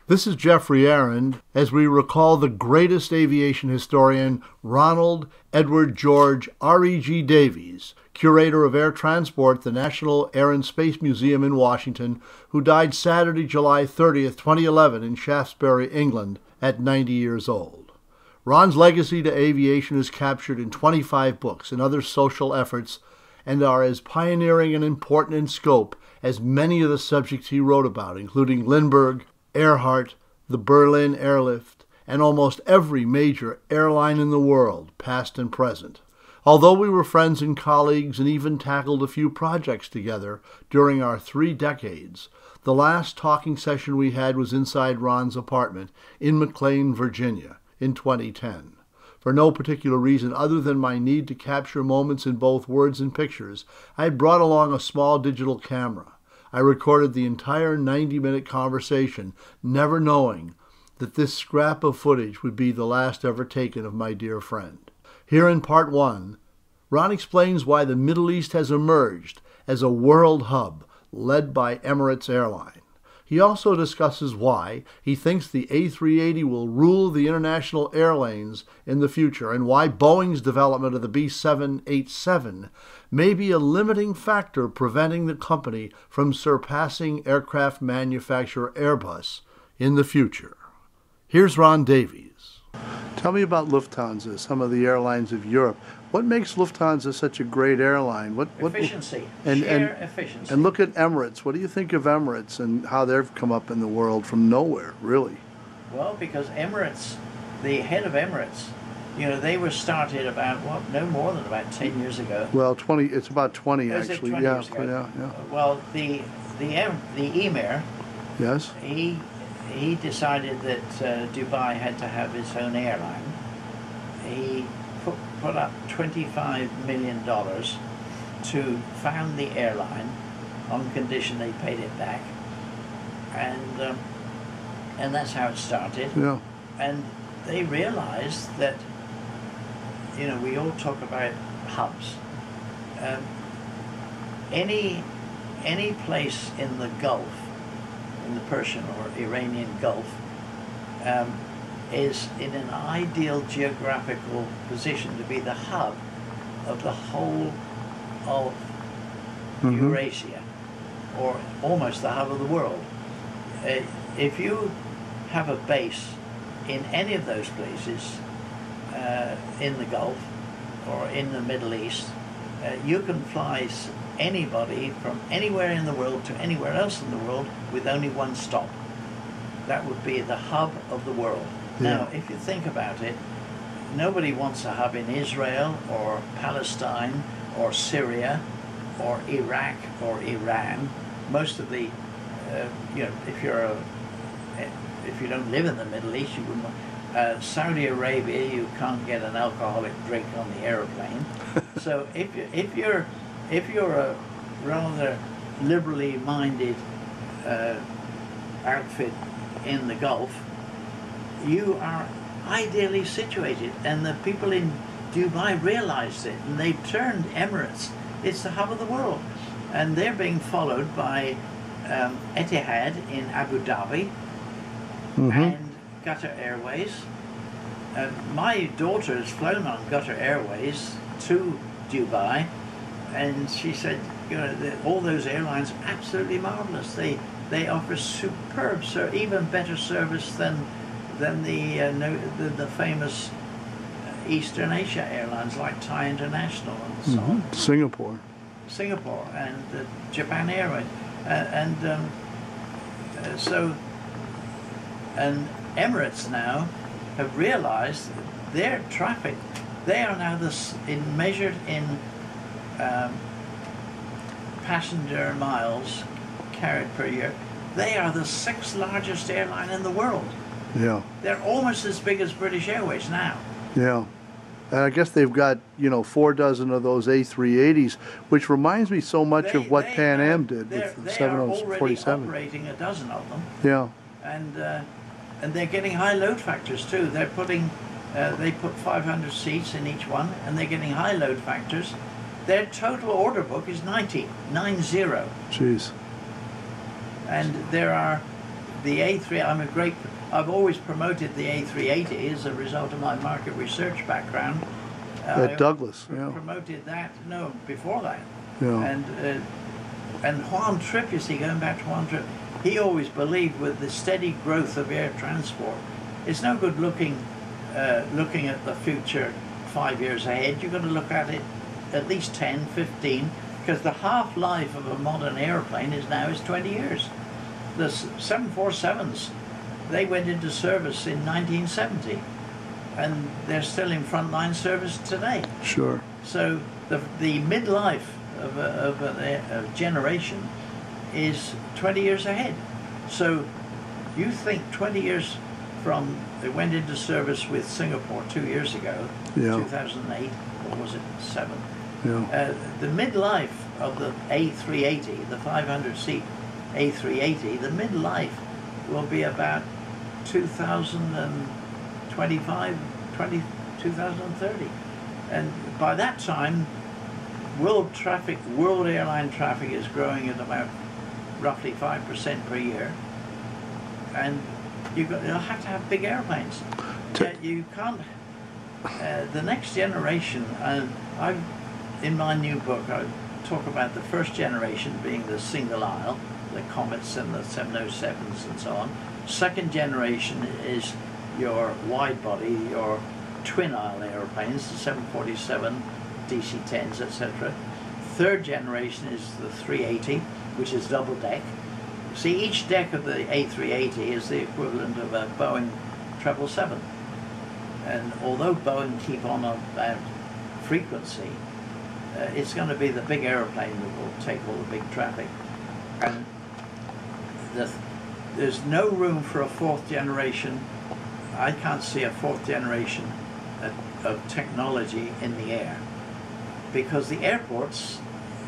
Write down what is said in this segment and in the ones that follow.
This is Jeffrey Aaron as we recall the greatest aviation historian, Ronald Edward George R.E.G. Davies, curator of air transport at the National Air and Space Museum in Washington, who died Saturday, July 30th, 2011 in Shaftesbury, England, at 90 years old. Ron's legacy to aviation is captured in 25 books and other social efforts and are as pioneering and important in scope as many of the subjects he wrote about, including Lindbergh, Earhart, the Berlin airlift, and almost every major airline in the world, past and present. Although we were friends and colleagues and even tackled a few projects together during our 3 decades, the last talking session we had was inside Ron's apartment in McLean, Virginia, in 2010. For no particular reason other than my need to capture moments in both words and pictures, I had brought along a small digital camera. I recorded the entire 90-minute conversation, never knowing that this scrap of footage would be the last ever taken of my dear friend. Here in part 1, Ron explains why the Middle East has emerged as a world hub led by Emirates Airline. He also discusses why he thinks the A380 will rule the international airlanes in the future and why Boeing's development of the B787 may be a limiting factor preventing the company from surpassing aircraft manufacturer Airbus in the future. Here's Ron Davies. Tell me about Lufthansa, some of the airlines of Europe. What makes Lufthansa such a great airline? Efficiency, sheer efficiency. And look at Emirates. What do you think of Emirates and how they've come up in the world from nowhere, really? Well, because Emirates, the head of Emirates, they were started about, no more than about 10 years ago. Well, 20, it's about 20 Is actually. It 20 yeah, years ago? Yeah. Well, the Emir, yes, he decided that Dubai had to have its own airline. He put up $25 million to found the airline on condition they paid it back, and that's how it started. Yeah. And they realized that, we all talk about hubs. Any place in the Gulf, in the Persian or Iranian Gulf, is in an ideal geographical position to be the hub of the whole of Eurasia, or almost the hub of the world. If you have a base in any of those places, in the Gulf or in the Middle East, you can fly anybody from anywhere in the world to anywhere else in the world with only one stop. That would be the hub of the world. Yeah. Now, if you think about it, nobody wants a hub in Israel or Palestine or Syria or Iraq or Iran. Most of the, if you don't live in the Middle East, you wouldn't. Saudi Arabia, you can't get an alcoholic drink on the airplane. So if you're a rather liberally minded outfit in the Gulf, you are ideally situated, and the people in Dubai realized it, and they've turned Emirates. It's the hub of the world, and they're being followed by Etihad in Abu Dhabi and Qatar Airways. My daughter has flown on Qatar Airways to Dubai, and she said, all those airlines are absolutely marvelous. They offer superb, even better service than the famous Eastern Asia airlines like Thai International and so on. Singapore and Japan Airways, and Emirates now have realized their traffic. They are now measured in passenger miles carried per year. They are the 6th largest airline in the world. Yeah. They're almost as big as British Airways now. Yeah. And I guess they've got, 4 dozen of those A380s, which reminds me so much of what Pan Am did with the 747. They are already operating a dozen of them. Yeah. And they're getting high load factors too. They're putting, they put 500 seats in each one, and they're getting high load factors. Their total order book is 90. Jeez. And there are the A3, I've always promoted the A380 as a result of my market research background. At Douglas, yeah. Promoted that, no, before that. Yeah. And Juan Tripp, you see, going back to Juan Tripp, he always believed with the steady growth of air transport, it's no good looking at the future 5 years ahead. You've got to look at it at least 10, 15, because the half-life of a modern airplane is 20 years. The 747s, they went into service in 1970, and they're still in frontline service today. Sure. So the midlife of a generation is 20 years ahead. So you think 20 years from they went into service with Singapore 2 years ago, yeah. 2008, or was it 7? Yeah. The midlife of the A380, the 500-seat A380, the midlife will be about 2025, 2030. And by that time, world airline traffic is growing at about roughly 5% per year. And you'll have to have big airplanes. You can't, the next generation, in my new book, I talk about the first generation being the single aisle, the Comets and the 707s and so on. Second generation is your wide body, your twin aisle airplanes, the 747, DC-10s, etc. Third generation is the 380, which is double deck. See, each deck of the A380 is the equivalent of a Boeing 777. And although Boeing keep on about frequency, it's going to be the big airplane that will take all the big traffic. And there's no room for a fourth generation. I can't see a fourth generation of technology in the air, because the airports,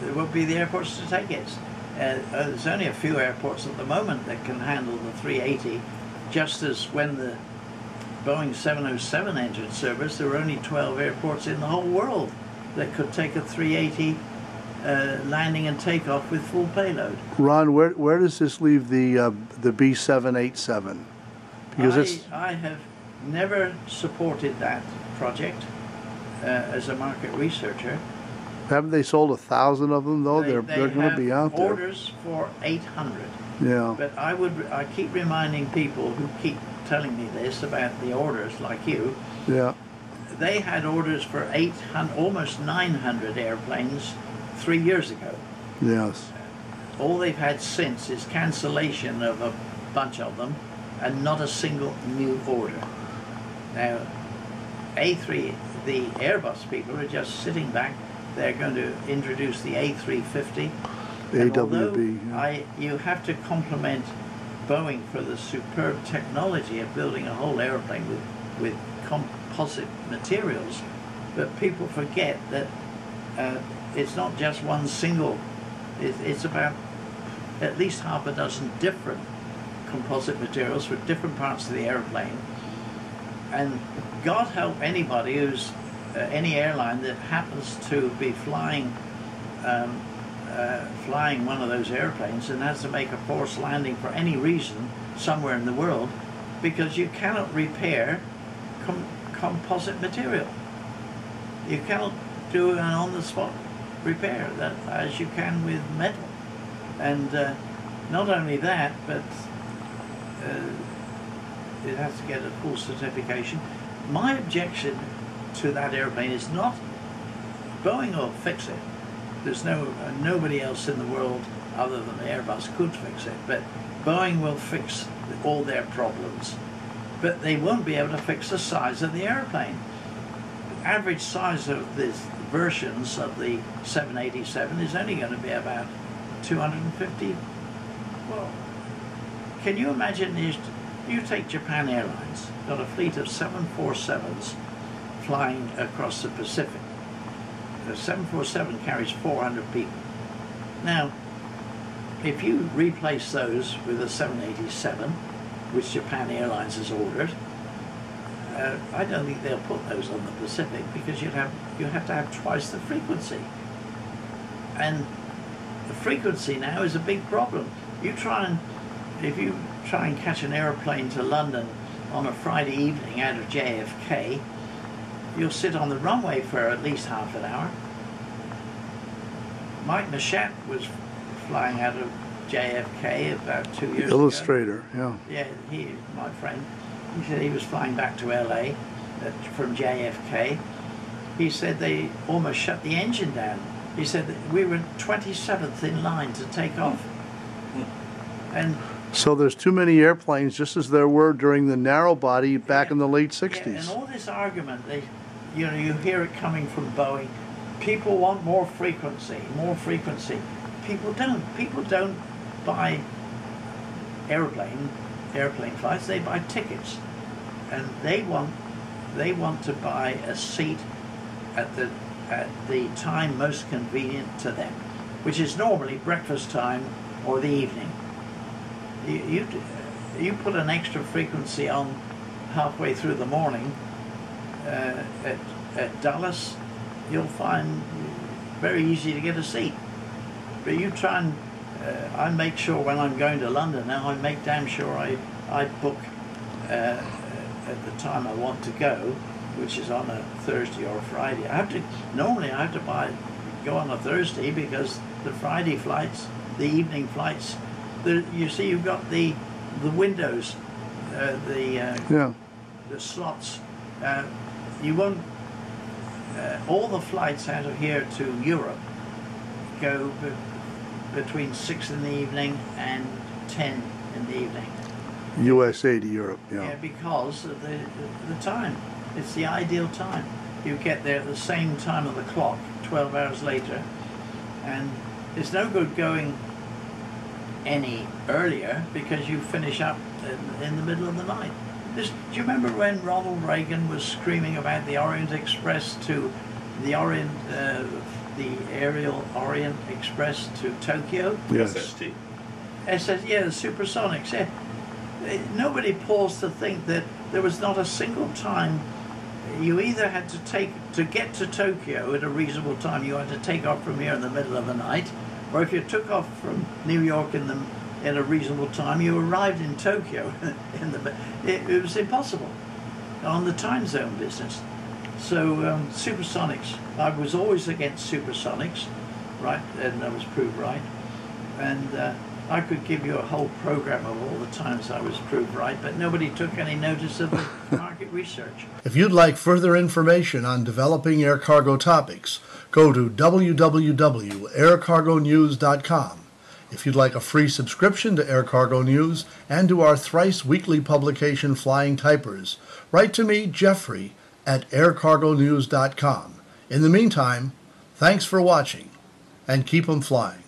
there won't be the airports to take it. There's only a few airports at the moment that can handle the 380, just as when the Boeing 707 entered service, there were only 12 airports in the whole world that could take a 380 landing and takeoff with full payload. Ron, where does this leave the B787? Because I have never supported that project as a market researcher. Haven't they sold 1,000 of them though? They're going to be out there. Orders for 800. Yeah. But I keep reminding people who keep telling me this about the orders, like you. Yeah. They had orders for 800, almost 900 airplanes 3 years ago. Yes. All they've had since is cancellation of a bunch of them, and not a single new order. Now, the Airbus people are just sitting back. They're going to introduce the A350. AWB. Yeah. You have to compliment Boeing for the superb technology of building a whole airplane with composite materials, but people forget that it's not just one single. It's about at least half a dozen different composite materials for different parts of the airplane. And God help anybody who's any airline that happens to be flying one of those airplanes and has to make a forced landing for any reason somewhere in the world, because you cannot repair composite material. You cannot do an on-the-spot repair that as you can with metal. And not only that, but it has to get a full certification. My objection to that airplane is not Boeing will fix it. There's nobody else in the world other than Airbus could fix it, but Boeing will fix all their problems, but they won't be able to fix the size of the airplane. The average size of these versions of the 787 is only going to be about 250. Well, can you imagine, you take Japan Airlines, got a fleet of 747s flying across the Pacific. The 747 carries 400 people. Now, if you replace those with a 787, which Japan Airlines has ordered, I don't think they'll put those on the Pacific, because you have to have twice the frequency. And the frequency now is a big problem. You try and, if you try and catch an aeroplane to London on a Friday evening out of JFK, you'll sit on the runway for at least half an hour. Mike Mashat was flying out of JFK about 2 years Illustrator, ago. Yeah, my friend, he said he was flying back to LA from JFK. He said they almost shut the engine down. He said that we were 27th in line to take off. And so there's too many airplanes, just as there were during the narrow body back in the late 60s. Yeah, and all this argument, you hear it coming from Boeing. People want more frequency, more frequency. People don't. People don't buy airplane flights. They buy tickets, and they want to buy a seat at the time most convenient to them, which is normally breakfast time or the evening. You put an extra frequency on halfway through the morning at Dallas, you'll find very easy to get a seat. But you try and I make sure when I'm going to London now, I make damn sure I book at the time I want to go, which is on a Thursday or a Friday. Normally I have to go on a Thursday, because the Friday flights, the evening flights, you see you've got the windows, the slots. You won't. All the flights out of here to Europe go between 6 in the evening and 10 in the evening. USA to Europe, yeah. Because of the time. It's the ideal time. You get there at the same time of the clock, 12 hours later, and it's no good going any earlier, because you finish up in the middle of the night. Do you remember when Ronald Reagan was screaming about the Orient Express to the aerial Orient Express to Tokyo? Yes. SST. Yeah, the supersonics. Yeah. Nobody paused to think that there was not a single time you either had to get to Tokyo at a reasonable time, you had to take off from here in the middle of the night, or if you took off from New York in a reasonable time, you arrived in Tokyo. It was impossible on the time zone business. So supersonics, I was always against supersonics, right? And I was proved right. And I could give you a whole program of all the times I was proved right, but nobody took any notice of the market research. If you'd like further information on developing air cargo topics, go to www.aircargonews.com. If you'd like a free subscription to Air Cargo News and to our thrice weekly publication Flying Typers, write to me, Jeffrey, at aircargonews.com. In the meantime, thanks for watching, and keep 'em flying.